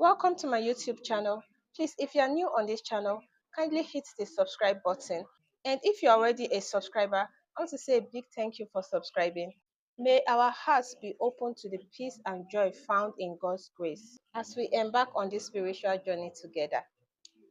Welcome to my YouTube channel. Please, if you are new on this channel, kindly hit the subscribe button. And if you're already a subscriber, I want to say a big thank you for subscribing. May our hearts be open to the peace and joy found in God's grace as we embark on this spiritual journey together.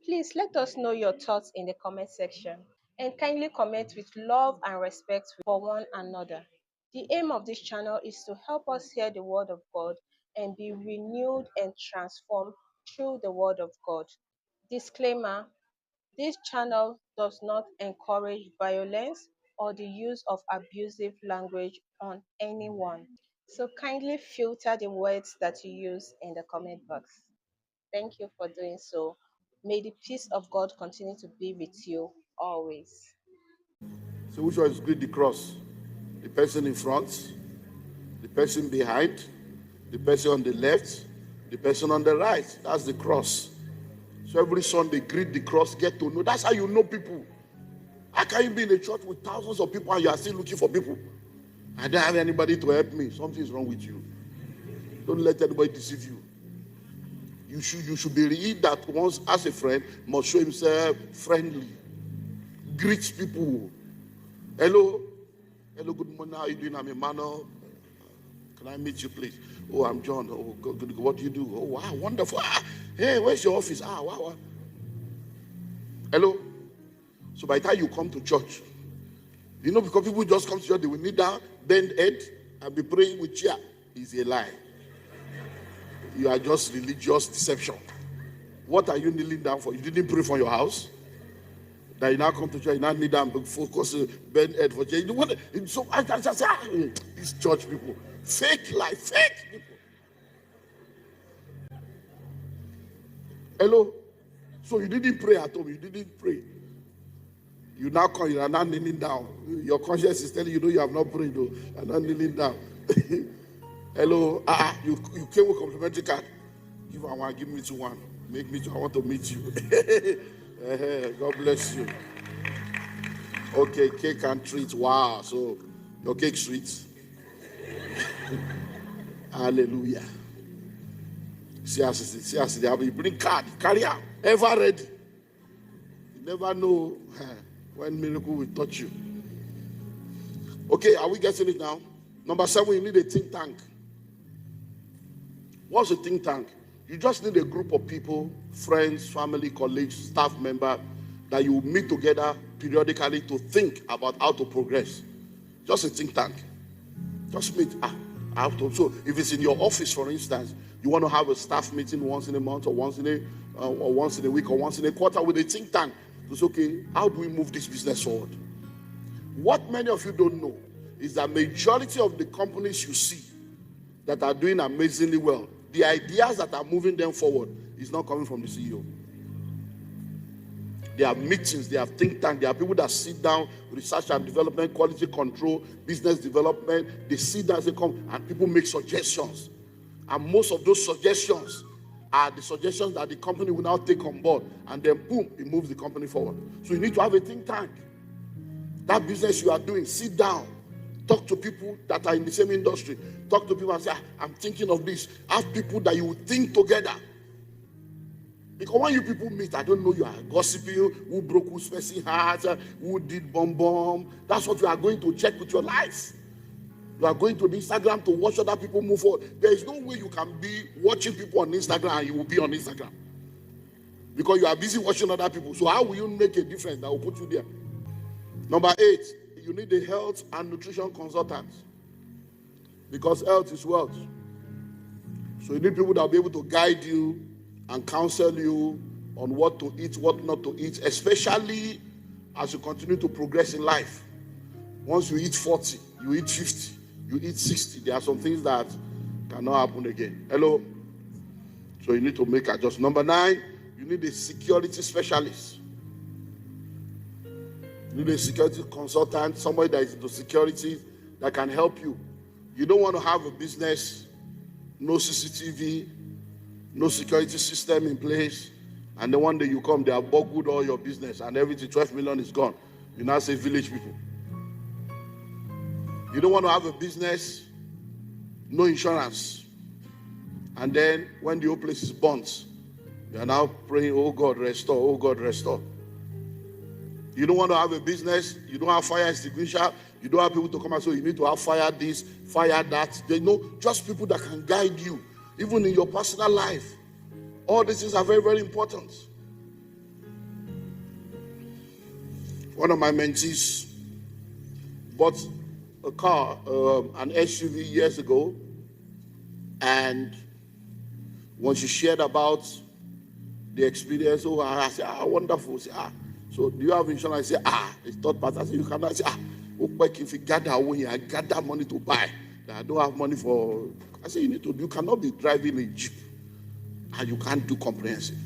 Please let us know your thoughts in the comment section and kindly comment with love and respect for one another. The aim of this channel is to help us hear the word of God and be renewed and transformed through the word of God. Disclaimer: this channel does not encourage violence or the use of abusive language on anyone. So kindly filter the words that you use in the comment box. Thank you for doing so. May the peace of God continue to be with you always. So which one is greet the cross? The person in front, the person behind, the person on the left, the person on the right. That's the cross. So every Sunday, greet the cross, get to know. That's how you know people. How can you be in a church with thousands of people and you are still looking for people? I don't have anybody to help me. Something is wrong with you. Don't let anybody deceive you. You should be he that once as a friend must show himself friendly. Greet people. Hello, good morning. How are you doing? I'm Emmanuel. Can I meet you, please? Oh, I'm John. Oh, good. What do you do? Oh, wow, wonderful. Hey, where's your office? Wow. Hello. So by the time you come to church, because people just come to church, they will kneel down, bend head, and be praying with chair. It's a lie. You are just religious deception. What are you kneeling down for? You didn't pray for your house? That you now come to church, you now kneel down, focus, bend head for chair. So I just say, these church people, fake life, fake people. Hello? So you didn't pray at home, you didn't pray. You now come, you are not kneeling down. Your conscience is telling you, you have not prayed, though. You are not kneeling down. Hello? You came with complimentary card. Give me to one. Make me, I want to meet you. God bless you. Okay, cake and treats. Wow. So, your cake treats. Hallelujah. See us, you bring card, carry out. Ever ready. You never know when miracle will touch you. Okay, are we getting it now? Number 7, you need a think tank. What's a think tank? You just need a group of people, friends, family, colleagues, staff members, that you meet together periodically to think about how to progress. Just a think tank. Just meet. So if it's in your office, for instance, you want to have a staff meeting once in a month or once in a week or once in a quarter with a think tank. It's okay. How do we move this business forward? What many of you don't know is that majority of the companies you see that are doing amazingly well, the ideas that are moving them forward is not coming from the CEO. There are meetings, there are think tanks, there are people that sit down, research and development, quality control, business development. They sit down, they come, and people make suggestions. And most of those suggestions are the suggestions that the company will now take on board. And then, boom, it moves the company forward. So you need to have a think tank. That business you are doing, sit down. Talk to people that are in the same industry. Talk to people and say, I'm thinking of this. Have people that you will think together. Because when you people meet, I don't know, you are gossiping, who broke who's person heart, who did bomb. That's what you are going to check with your life. You are going to the Instagram to watch other people move forward. There is no way you can be watching people on Instagram and you will be on Instagram. Because you are busy watching other people. So how will you make a difference that will put you there? Number 8, you need a health and nutrition consultant. Because health is wealth. So you need people that will be able to guide you and counsel you on what to eat, what not to eat, especially as you continue to progress in life. Once you eat 40, you eat 50, you eat 60, there are some things that cannot happen again. Hello? So you need to make adjustments. Number 9, you need a security specialist. You need a security consultant, somebody that is into security that can help you. You don't want to have a business, no CCTV, no security system in place, and then one day you come, they have boggled all your business and everything, 12 million is gone. You now say village people. You don't want to have a business, no insurance, And then when the whole place is burnt, you are now praying, oh God, restore, oh God, restore. You don't want to have a business, you don't have fire extinguisher, you don't have people to come and say, you need to have fire this, fire that. They know just people that can guide you, even in your personal life. All these things are very, very important. One of my mentees bought a car, an SUV years ago, and when she shared about the experience, I said, wonderful. Say, so do you have insurance? I say, it's third party. I said, you cannot. Say, if you gather away, I gather money to buy. I don't have money for. I said, you cannot be driving a Jeep and you can't do comprehensive.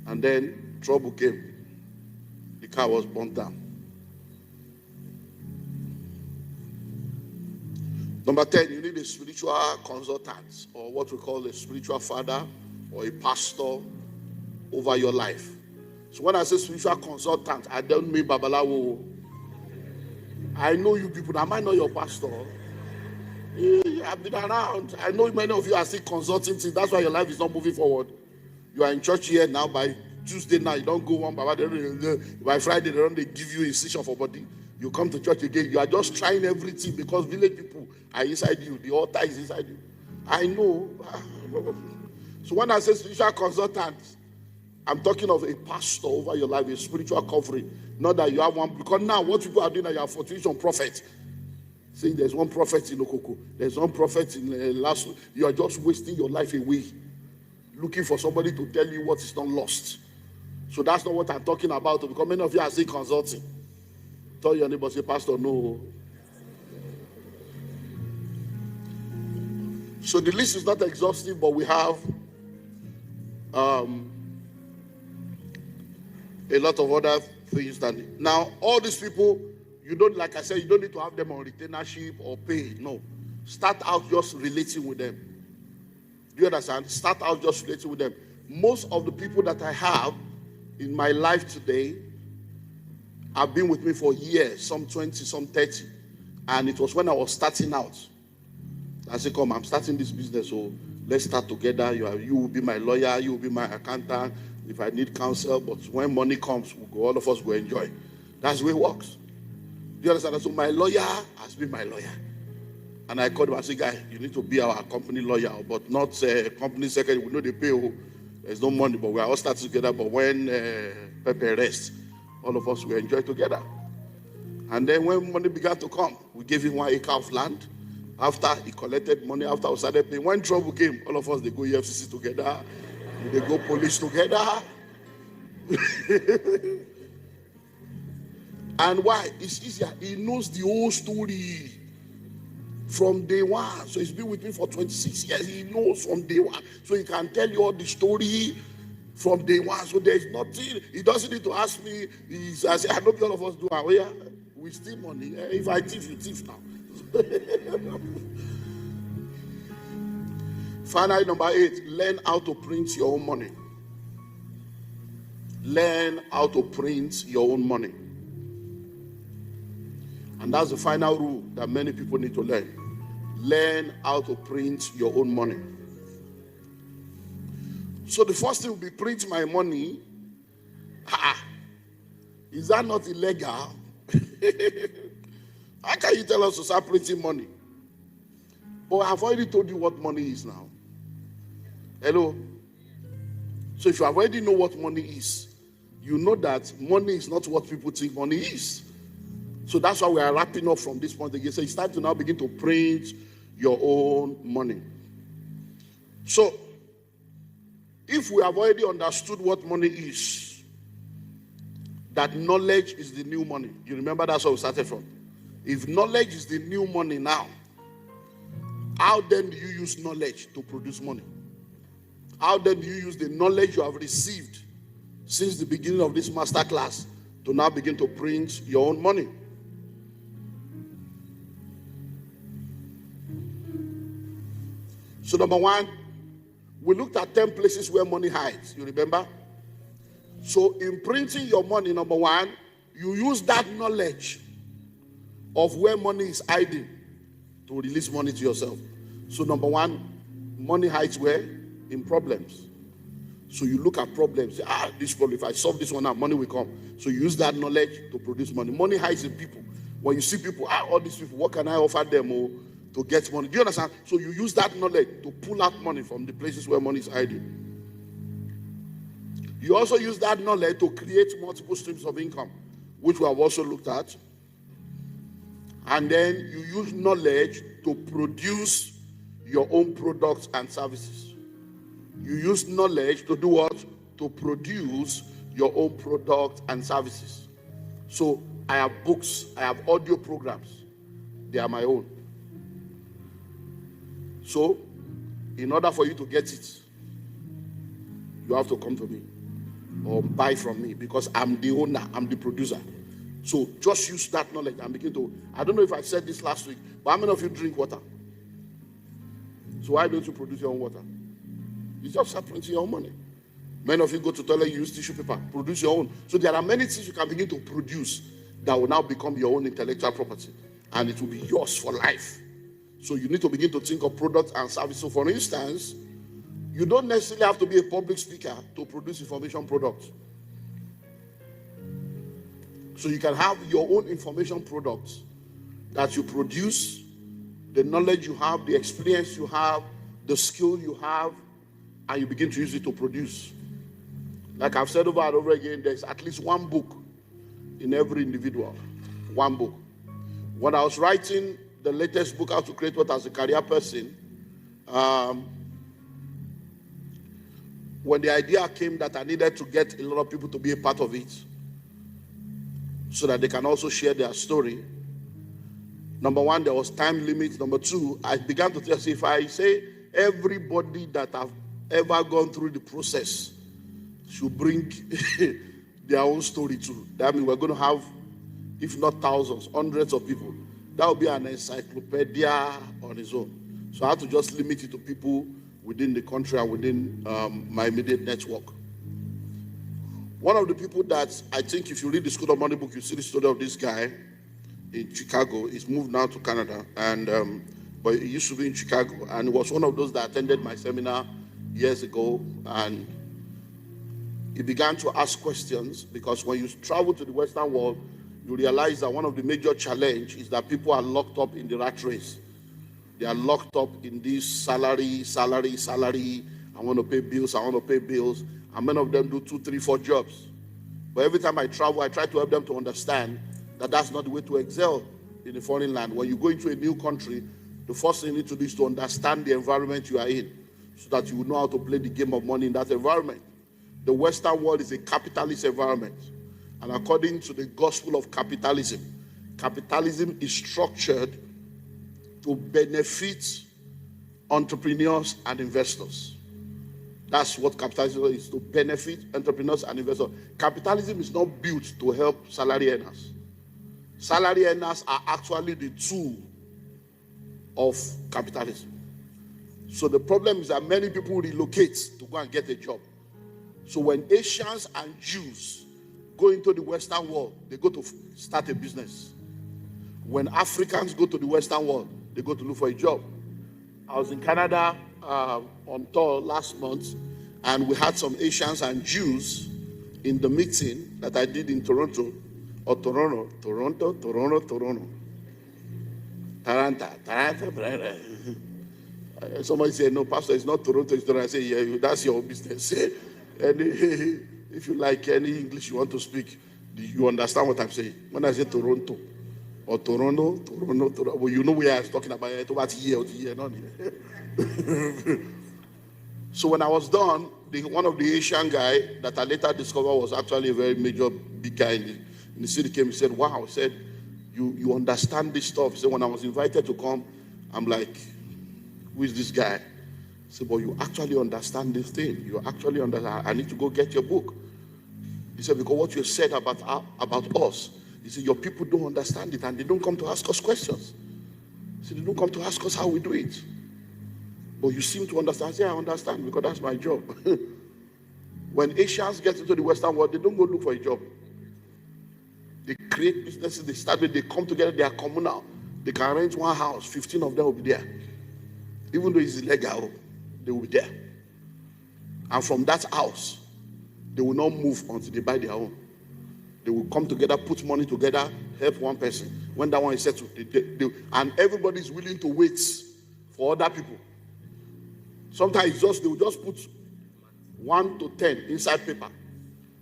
And then trouble came. The car was burnt down. Number 10, you need a spiritual consultant, or what we call a spiritual father or a pastor over your life. So when I say spiritual consultant, I don't mean Babalawo. I know you people. Am I not your pastor? I've been around. I know many of you are still consulting things. That's why your life is not moving forward. You are in church here now. By Tuesday now, you don't go one. By Friday, they don't give you a incision for body. You come to church again. You are just trying everything because village people are inside you. The altar is inside you. I know. So when I say spiritual consultant, I'm talking of a pastor over your life, a spiritual covering. Not that you have one. Because now what people are doing, you are fortune prophet. Saying there's one prophet in Okoko. There's one prophet in last. You are just wasting your life away. Looking for somebody to tell you what is not lost. So that's not what I'm talking about. Because many of you are still consulting. Tell your neighbor, say, Pastor, no. So the list is not exhaustive, but we have a lot of other things. Now, all these people, you don't, like I said, you don't need to have them on retainership or pay. No. Start out just relating with them. Do you understand? Start out just relating with them. Most of the people that I have in my life today have been with me for years, some 20, some 30. And it was when I was starting out. I said, come, I'm starting this business, so let's start together. You will be my lawyer, you will be my accountant, if I need counsel. But when money comes, all of us will enjoy. That's the way it works. Do you understand? So my lawyer has been my lawyer. And I called him and said, guy, you need to be our company lawyer, but not company secretary. We know they pay. There's no money, but we are all starting together. But when Pepe rests, all of us will enjoy together. And then when money began to come, we gave him 1 acre of land. After he collected money, after we started paying, when trouble came, all of us, they go EFCC together. They go police together. And why? It's easier. He knows the whole story from day one. So he's been with me for 26 years. He knows from day one. So he can tell you all the story from day one. So there's nothing. He doesn't need to ask me. I say, I know all of us do. Oh, yeah, we steal money. If I thief, you thief now. Finally, number 8, learn how to print your own money. Learn how to print your own money. And that's the final rule that many people need to learn. Learn how to print your own money. So the first thing will be print my money. Is that not illegal? How can you tell us to start printing money? But I've already told you what money is now. Hello? So if you already know what money is, you know that money is not what people think money is. So that's why we are wrapping up from this point again. So it's time to now begin to print your own money. So, if we have already understood what money is, that knowledge is the new money. You remember that's where we started from. If knowledge is the new money now, how then do you use knowledge to produce money? How then do you use the knowledge you have received since the beginning of this master class to now begin to print your own money? So number 1, we looked at 10 places where money hides. You remember? So in printing your money, number 1, you use that knowledge of where money is hiding to release money to yourself. So number 1, Money hides where? In problems. So you look at problems, say, this problem, if I solve this one now, money will come. So you use that knowledge to produce money. Money hides in people. When you see people, all these people, what can I offer them to get money? Do you understand? So you use that knowledge to pull out money from the places where money is hiding. You also use that knowledge to create multiple streams of income, which we have also looked at. And then you use knowledge to produce your own products and services. You use knowledge to do what? To produce your own products and services. So I have books, I have audio programs. They are my own. So in order for you to get it, you have to come to me or buy from me, because I'm the owner, I'm the producer. So just use that knowledge and begin to, I don't know if I said this last week, but how many of you drink water? So why don't you produce your own water? You just start printing your own money. Many of you go to the toilet, you use tissue paper, produce your own. So there are many things you can begin to produce that will now become your own intellectual property, and it will be yours for life. So you need to begin to think of products and services. So for instance, you don't necessarily have to be a public speaker to produce information products. So you can have your own information products that you produce, the knowledge you have, the experience you have, the skill you have, and you begin to use it to produce. Like I've said over and over again, there's at least one book in every individual. One book. When I was writing the latest book, How to Create Wealth as a Career Person, when the idea came that I needed to get a lot of people to be a part of it so that they can also share their story, number one, there was time limit. Number two, I began to tell, if I say everybody that have ever gone through the process should bring their own story too, that means we're going to have, if not thousands, hundreds of people. That will be an encyclopedia on its own. So I had to just limit it to people within the country and within my immediate network. One of the people that I think, if you read the School of Money book, you see the story of this guy in Chicago. He's moved now to Canada, and but he used to be in Chicago, and he was one of those that attended my seminar years ago, and he began to ask questions, because when you travel to the Western world, you realize that one of the major challenges is that people are locked up in the rat race. They are locked up in this salary. I want to pay bills, and many of them do 2, 3, 4 jobs. But every time I travel, I try to help them to understand that that's not the way to excel in a foreign land. When you go into a new country, the first thing you need to do is to understand the environment you are in, so that you will know how to play the game of money in that environment. The Western world is a capitalist environment. And according to the gospel of capitalism, capitalism is structured to benefit entrepreneurs and investors. That's what capitalism is, to benefit entrepreneurs and investors. Capitalism is not built to help salary earners. Salary earners are actually the tool of capitalism. So the problem is that many people relocate to go and get a job. So when Asians and Jews go into the Western world, they go to start a business. When Africans go to the Western world, they go to look for a job. I was in Canada on tour last month, and we had some Asians and Jews in the meeting that I did in Toronto. Somebody said, no, Pastor, it's not Toronto, it's Toronto. I say, yeah, that's your business. And if you like any English you want to speak, you understand what I'm saying. When I say Toronto or Toronto, well, you know where I was talking about. Not here. So when I was done, one of the Asian guy that I later discovered was actually a very major big guy in the city came. He said, wow, he said, you understand this stuff. He said, when I was invited to come, I'm like, who is this guy? He said, but you actually understand this thing. You actually understand. I need to go get your book. He said, because what you said about us, he said, your people don't understand it, and they don't come to ask us questions. He said, they don't come to ask us how we do it. But you seem to understand. I said, I understand, because that's my job. When Asians get into the Western world, they don't go look for a job. They create businesses, they start with, they come together, they are communal. They can rent one house, 15 of them will be there. Even though it's illegal, they will be there. And from that house, they will not move until they buy their own. They will come together, put money together, help one person. When that one is settled, and everybody is willing to wait for other people. Sometimes they will just put 1 to 10 inside paper.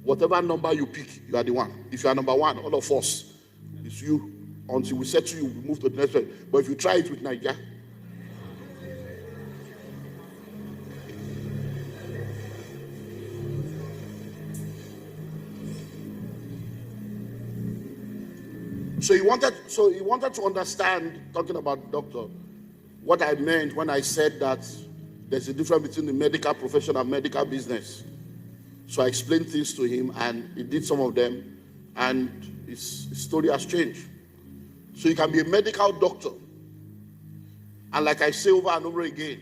Whatever number you pick, you are the one. If you are number 1, all of us, it's you. Until we settle you, we move to the next one. But if you try it with Nigeria, So he wanted to understand, talking about doctor, what I meant when I said that there's a difference between the medical profession and medical business. So I explained things to him, and he did some of them, and his story has changed. So you can be a medical doctor, and like I say over and over again,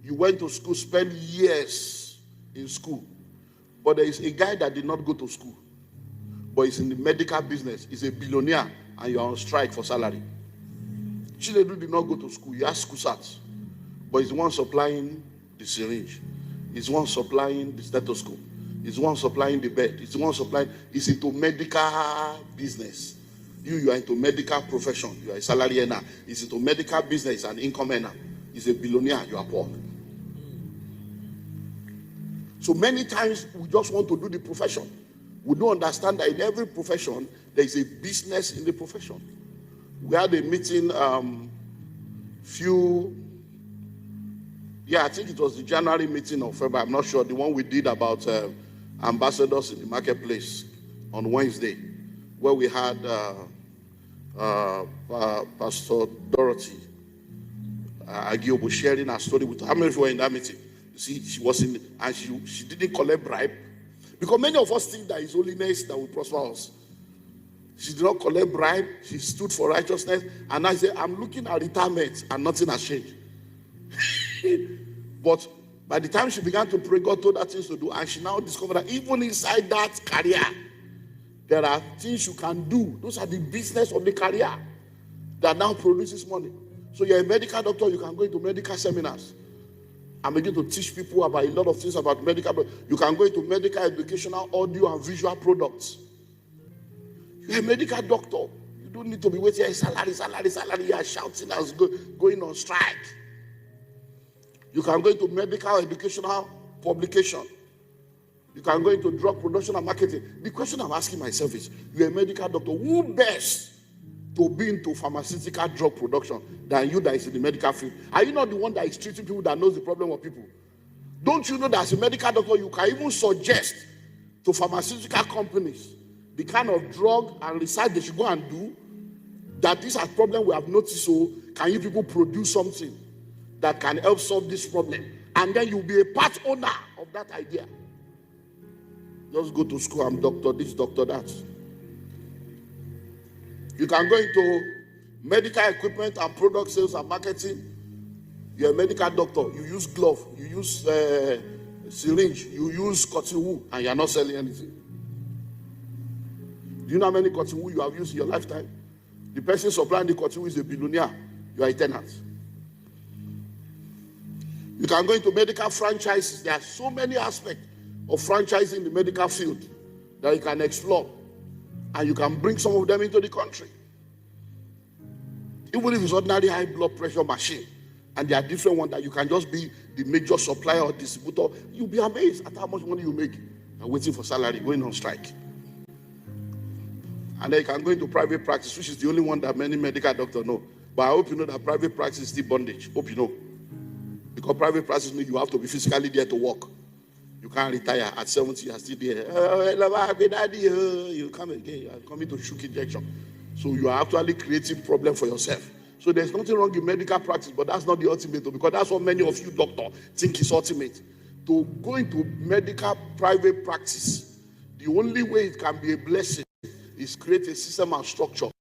you went to school, spent years in school, but there is a guy that did not go to school, but he's in the medical business. He's a billionaire, and you're on strike for salary. Chinedu did not go to school. He has school certs, but he's the one supplying the syringe. He's the one supplying the stethoscope. He's the one supplying the bed. He's the one supplying. He's into medical business. You are into medical profession. You are a salary earner. He's into medical business and income earner. He's a billionaire. You are poor. So many times we just want to do the profession. We don't understand that in every profession, there is a business in the profession. We had a meeting I think it was the January meeting of February, I'm not sure, the one we did about ambassadors in the marketplace on Wednesday, where we had Pastor Dorothy Agiobo sharing her story with her. How many of you were in that meeting? You see, she was in, and she didn't collect bribe. Because many of us think that it's holiness that will prosper us. She did not collect bribe. She stood for righteousness. And I said, I'm looking at retirement and nothing has changed. But by the time she began to pray, God told her things to do. And she now discovered that even inside that career, there are things you can do. Those are the business of the career that now produces money. So you're a medical doctor, you can go into medical seminars and begin to teach people about a lot of things about medical. You can go into medical educational audio and visual products. You're a medical doctor. You don't need to be waiting, salary. You are shouting as going on strike. You can go into medical educational publication. You can go into drug production and marketing. The question I'm asking myself is, you're a medical doctor. Who best to be into pharmaceutical drug production than you that is in the medical field? Are you not the one that is treating people that knows the problem of people? Don't you know that as a medical doctor, you can even suggest to pharmaceutical companies the kind of drug and research they should go and do, that this is a problem we have noticed, so can you people produce something that can help solve this problem? And then you'll be a part owner of that idea. Just go to school, I'm doctor this, doctor that. You can go into medical equipment and product sales and marketing. You're a medical doctor. You use glove, you use syringe, you use cotton wool, and you're not selling anything. Do you know how many cotton wool you have used in your lifetime? The person supplying the cotton wool is a billionaire. You are a tenant. You can go into medical franchises. There are so many aspects of franchising in the medical field that you can explore. And you can bring some of them into the country. Even if it's ordinary high blood pressure machine, and there are different ones that you can just be the major supplier or distributor, you'll be amazed at how much money you make and waiting for salary, going on strike. And then you can go into private practice, which is the only one that many medical doctors know. But I hope you know that private practice is still bondage. Hope you know. Because private practice means you have to be physically there to work. You can't retire at 70, you are still there. You come again, you are coming to shook injection. So you are actually creating problem for yourself. So there's nothing wrong in medical practice, but that's not the ultimate, because that's what many of you doctors think is ultimate. To go into medical private practice, the only way it can be a blessing is create a system and structure